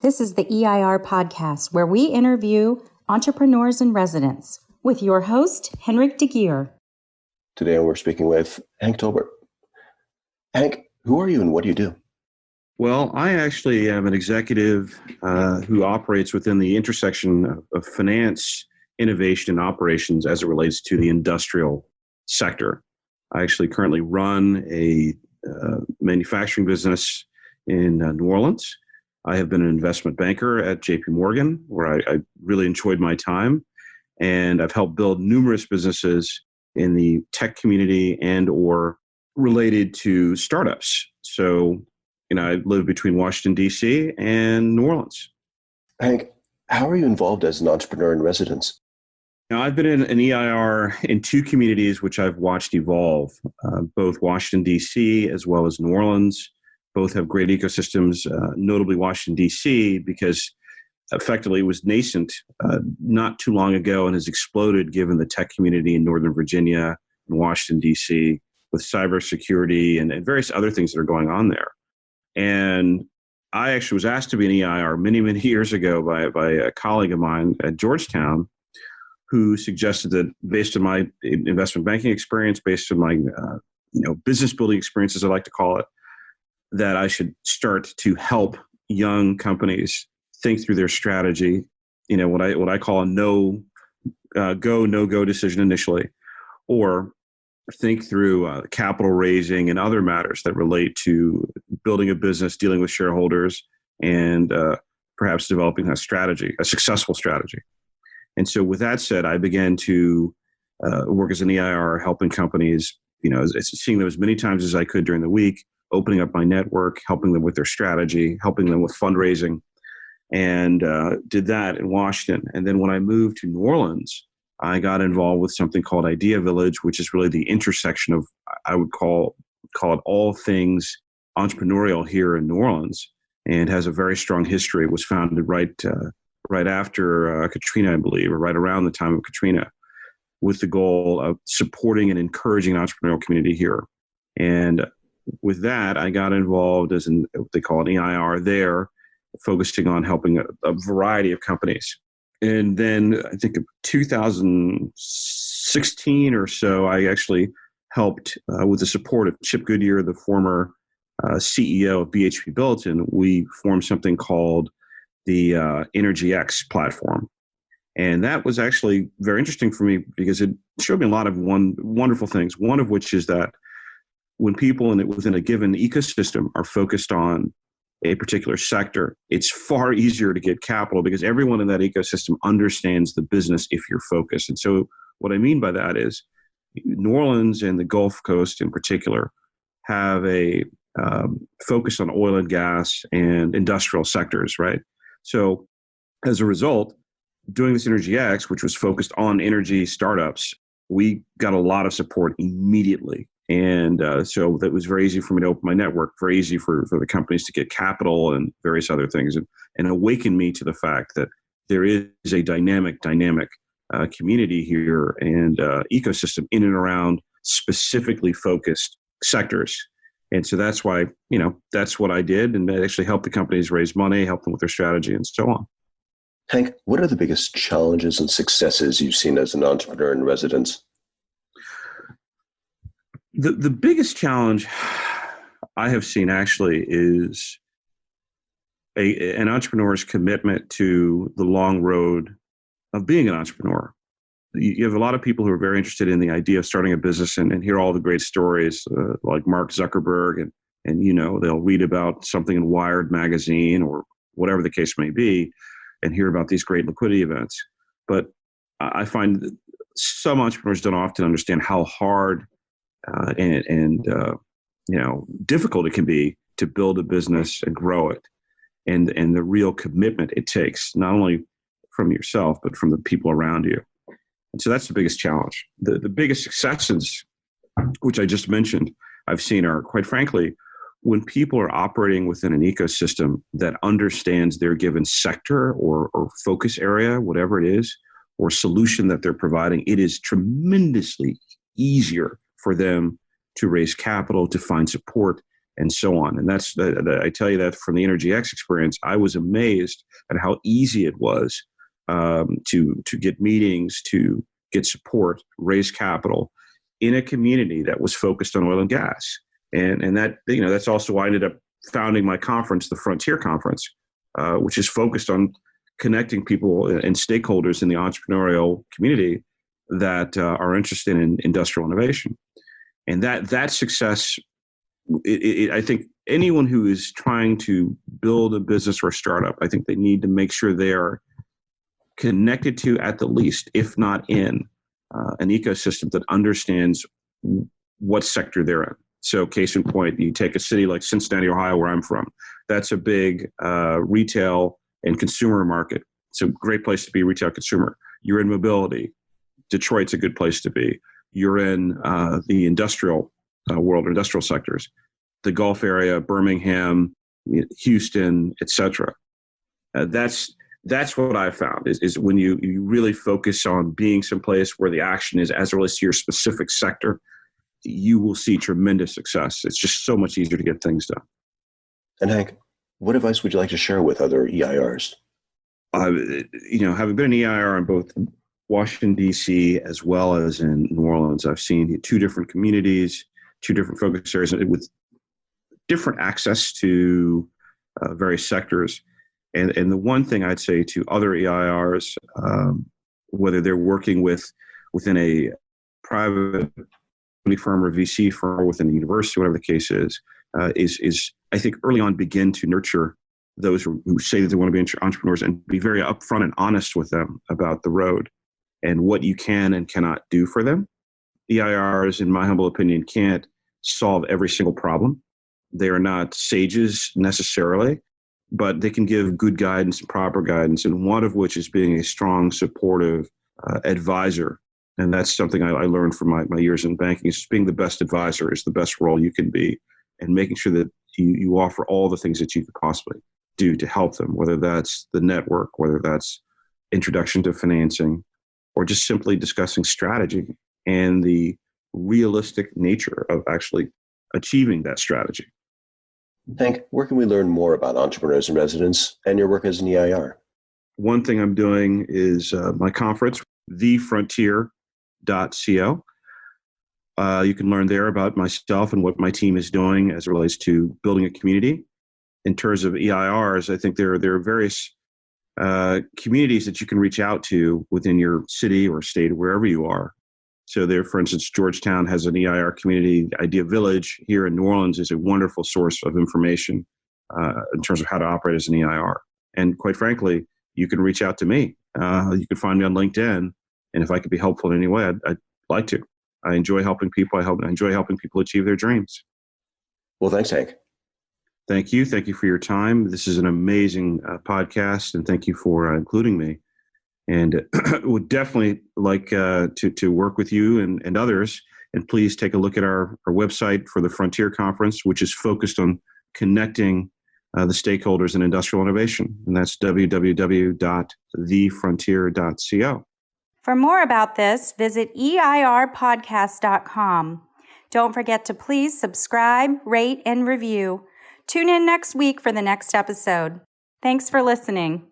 This is the EIR Podcast, where we interview entrepreneurs in residence with your host, Henrik de Geer. Today we're speaking with Hank Torbert. Hank, who are you and what do you do? Well, I actually am an executive who operates within the intersection of finance, innovation, and operations as it relates to the industrial sector. I actually currently run a manufacturing business in New Orleans. I have been an investment banker at JP Morgan, where I really enjoyed my time. And I've helped build numerous businesses in the tech community and or related to startups. So, I live between Washington, D.C. and New Orleans. Hank, how are you involved as an entrepreneur in residence? Now, I've been in an EIR in two communities which I've watched evolve, both Washington, D.C. as well as New Orleans. Both have great ecosystems, notably Washington, D.C., because effectively it was nascent not too long ago and has exploded given the tech community in Northern Virginia and Washington, D.C., with cybersecurity and various other things that are going on there. And I actually was asked to be an EIR many, many years ago by a colleague of mine at Georgetown who suggested that based on my investment banking experience, based on my business building experience, as I like to call it, that I should start to help young companies think through their strategy, what I call a no-go decision initially, or think through capital raising and other matters that relate to building a business, dealing with shareholders, and perhaps developing a strategy, a successful strategy. And so with that said, I began to work as an EIR, helping companies, seeing them as many times as I could during the week, opening up my network, helping them with their strategy, helping them with fundraising, and did that in Washington. And then when I moved to New Orleans, I got involved with something called Idea Village, which is really the intersection of, I would call it all things entrepreneurial here in New Orleans, and has a very strong history. It was founded right after Katrina, I believe, or right around the time of Katrina, with the goal of supporting and encouraging an entrepreneurial community here. And with that, I got involved as what they call an EIR there, focusing on helping a variety of companies. And then I think in 2016 or so, I actually helped with the support of Chip Goodyear, the former CEO of BHP Billiton. We formed something called the Energy X platform. And that was actually very interesting for me because it showed me a lot of wonderful things, one of which is that when people within a given ecosystem are focused on a particular sector, it's far easier to get capital because everyone in that ecosystem understands the business if you're focused. And so what I mean by that is New Orleans and the Gulf Coast in particular have a focus on oil and gas and industrial sectors, right? So as a result, doing this Energy X, which was focused on energy startups, we got a lot of support immediately. And so that was very easy for me to open my network, very easy for the companies to get capital and various other things, and awaken me to the fact that there is a dynamic community here and ecosystem in and around specifically focused sectors. And so that's why, that's what I did, and I actually helped the companies raise money, help them with their strategy, and so on. Hank, what are the biggest challenges and successes you've seen as an entrepreneur in residence? The biggest challenge I have seen actually is an entrepreneur's commitment to the long road of being an entrepreneur. You have a lot of people who are very interested in the idea of starting a business and hear all the great stories like Mark Zuckerberg and they'll read about something in Wired magazine or whatever the case may be and hear about these great liquidity events. But I find that some entrepreneurs don't often understand how hard and difficult it can be to build a business and grow it, and the real commitment it takes, not only from yourself, but from the people around you. And so that's the biggest challenge. The biggest successes, which I just mentioned, I've seen are, quite frankly, when people are operating within an ecosystem that understands their given sector or focus area, whatever it is, or solution that they're providing, it is tremendously easier for them to raise capital, to find support, and so on. And I tell you that from the Energy X experience, I was amazed at how easy it was to get meetings, to get support, raise capital in a community that was focused on oil and gas. And that, that's also why I ended up founding my conference, the Frontier Conference, which is focused on connecting people and stakeholders in the entrepreneurial community that are interested in industrial innovation. And that success, I think anyone who is trying to build a business or a startup, I think they need to make sure they are connected to, at the least, if not in, an ecosystem that understands what sector they're in. So case in point, you take a city like Cincinnati, Ohio, where I'm from. That's a big retail and consumer market. It's a great place to be, retail consumer. You're in mobility. Detroit's a good place to be. You're in the industrial world, or industrial sectors, the Gulf area, Birmingham, Houston, etc. That's what I found is when you really focus on being someplace where the action is as it relates to your specific sector, you will see tremendous success. It's just so much easier to get things done. And Hank, what advice would you like to share with other EIRs? Having been an EIR in both Washington, D.C., as well as in New Orleans, I've seen two different communities, two different focus areas with different access to various sectors. And the one thing I'd say to other EIRs, whether they're working within a private firm or VC firm, or within a university, whatever the case is I think early on begin to nurture those who say that they want to be entrepreneurs, and be very upfront and honest with them about the road and what you can and cannot do for them. EIRs, in my humble opinion, can't solve every single problem. They are not sages necessarily, but they can give good guidance and proper guidance, and one of which is being a strong, supportive advisor. And that's something I learned from my years in banking, is being the best advisor is the best role you can be, and making sure that you offer all the things that you could possibly do to help them, whether that's the network, whether that's introduction to financing, or just simply discussing strategy and the realistic nature of actually achieving that strategy. Hank, where can we learn more about Entrepreneurs in Residence and your work as an EIR? One thing I'm doing is my conference, thefrontier.co. You can learn there about myself and what my team is doing as it relates to building a community. In terms of EIRs, I think there are various communities that you can reach out to within your city or state, wherever you are. So there, for instance, Georgetown has an EIR community. Idea Village here in New Orleans is a wonderful source of information in terms of how to operate as an EIR. And quite frankly, you can reach out to me. You can find me on LinkedIn. And if I could be helpful in any way, I'd like to. I enjoy helping people. I enjoy helping people achieve their dreams. Well, thanks, Hank. Thank you. Thank you for your time. This is an amazing podcast, and thank you for including me. And would definitely like to work with you and others. And please take a look at our website for the Frontier Conference, which is focused on connecting the stakeholders in industrial innovation. And that's www.thefrontier.co. For more about this, visit EIRpodcast.com. Don't forget to please subscribe, rate, and review. Tune in next week for the next episode. Thanks for listening.